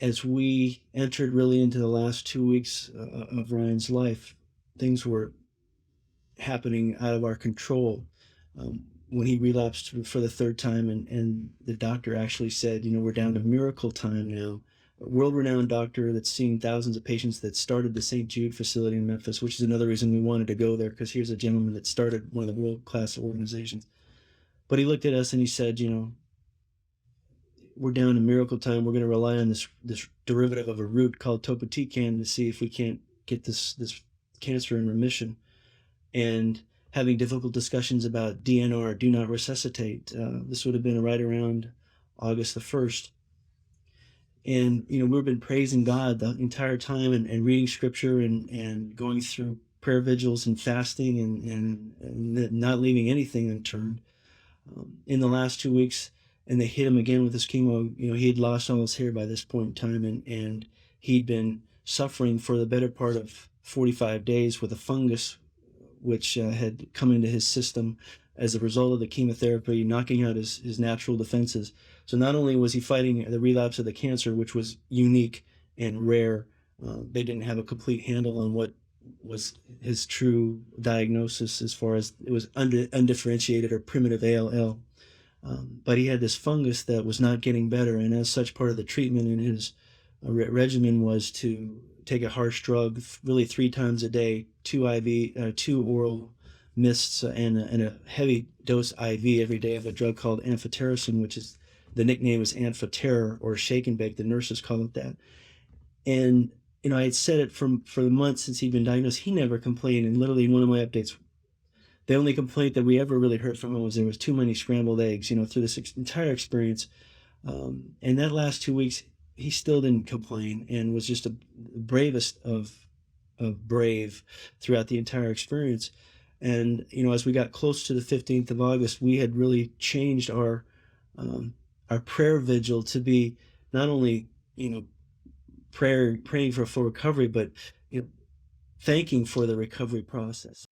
as we entered really into the last 2 weeks of Ryan's life, things were happening out of our control. When he relapsed for the third time, and the doctor actually said, we're down to miracle time now. A world-renowned doctor that's seen thousands of patients, that started the St. Jude facility in Memphis, which is another reason we wanted to go there, because here's a gentleman that started one of the world-class organizations. But he looked at us and he said, we're down to miracle time. We're going to rely on this derivative of a root called topotecan to see if we can't get this cancer in remission. And having difficult discussions about DNR, do not resuscitate. This would have been right around August the 1st. And, we've been praising God the entire time, and reading scripture, and going through prayer vigils and fasting, and not leaving anything unturned. In the last 2 weeks, and they hit him again with his chemo. He had lost all his hair by this point in time, and he'd been suffering for the better part of 45 days with a fungus, which had come into his system as a result of the chemotherapy, knocking out his natural defenses. So not only was he fighting the relapse of the cancer, which was unique and rare, they didn't have a complete handle on what was his true diagnosis, as far as it was undifferentiated or primitive ALL. But he had this fungus that was not getting better, and as such, part of the treatment in his regimen was to take a harsh drug, really 3 times a day, 2 oral mists, and a heavy dose IV every day of a drug called amphotericin, which is, the nickname is Amphoterror, or shake and bake. The nurses call it that. And I had said it for the months since he'd been diagnosed. He never complained, and literally in one of my updates, the only complaint that we ever really heard from him was there was too many scrambled eggs, through this entire experience. And that last 2 weeks, he still didn't complain, and was just the bravest of brave throughout the entire experience. And, as we got close to the 15th of August, we had really changed our prayer vigil to be not only, praying for full recovery, but, thanking for the recovery process.